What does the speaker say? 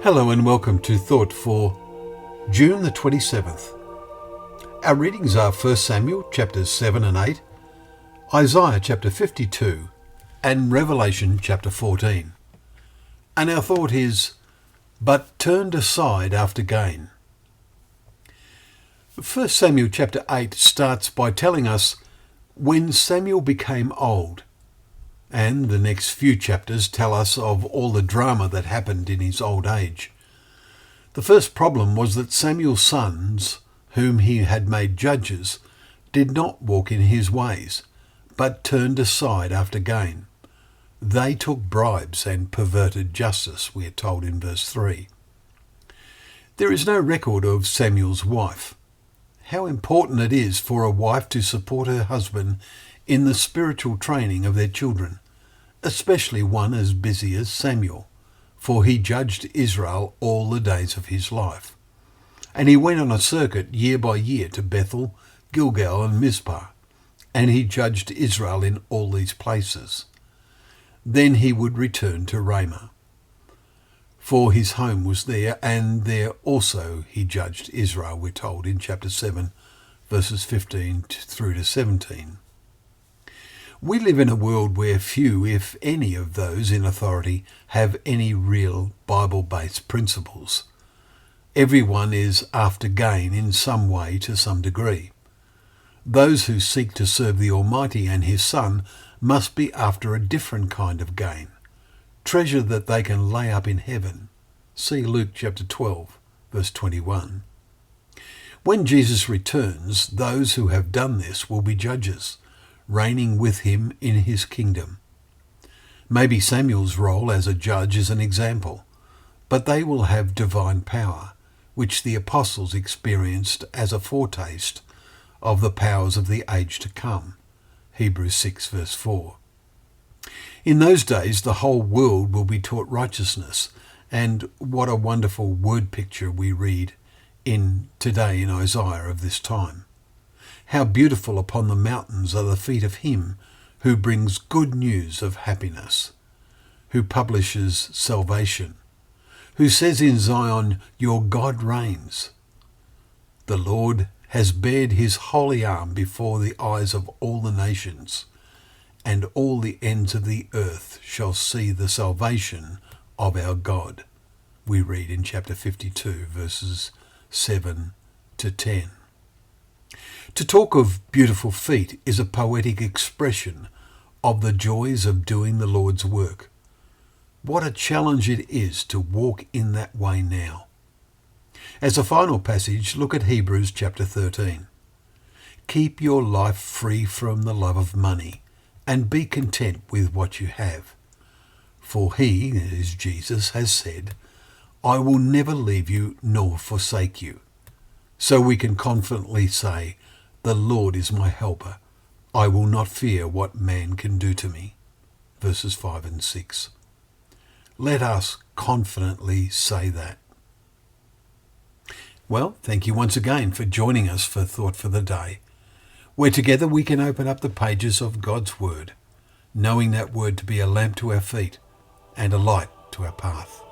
Hello and welcome to Thought for June the 27th. Our readings are 1 Samuel chapters 7 and 8, Isaiah chapter 52 and Revelation chapter 14. And our thought is, but turned aside after gain. 1 Samuel chapter 8 starts by telling us when Samuel became old, and the next few chapters tell us of all the drama that happened in his old age. The first problem was that Samuel's sons, whom he had made judges, did not walk in his ways, but turned aside after gain. They took bribes and perverted justice, we are told in verse 3. There is no record of Samuel's wife. How important it is for a wife to support her husband in the spiritual training of their children, especially one as busy as Samuel, for he judged Israel all the days of his life. And he went on a circuit year by year to Bethel, Gilgal and Mizpah, and he judged Israel in all these places. Then he would return to Ramah, for his home was there, and there also he judged Israel, we're told in chapter 7, verses 15 through to 17. We live in a world where few, if any, of those in authority have any real Bible-based principles. Everyone is after gain in some way to some degree. Those who seek to serve the Almighty and his Son must be after a different kind of gain, treasure that they can lay up in heaven. See Luke chapter 12, verse 21. When Jesus returns, those who have done this will be judges, reigning with him in his kingdom. Maybe Samuel's role as a judge is an example, but they will have divine power, which the apostles experienced as a foretaste of the powers of the age to come. Hebrews 6 verse 4. In those days the whole world will be taught righteousness, and what a wonderful word picture we read today in Isaiah of this time. How beautiful upon the mountains are the feet of him who brings good news of happiness, who publishes salvation, who says in Zion, your God reigns. The Lord has bared his holy arm before the eyes of all the nations, and all the ends of the earth shall see the salvation of our God. We read in chapter 52, verses 7 to 10. To talk of beautiful feet is a poetic expression of the joys of doing the Lord's work. What a challenge it is to walk in that way now. As a final passage, look at Hebrews chapter 13. Keep your life free from the love of money, and be content with what you have. For he, that is Jesus, has said, I will never leave you nor forsake you. So we can confidently say, the Lord is my helper. I will not fear what man can do to me. Verses 5 and 6. Let us confidently say that. Well, thank you once again for joining us for Thought for the Day, where together we can open up the pages of God's Word, knowing that Word to be a lamp to our feet and a light to our path.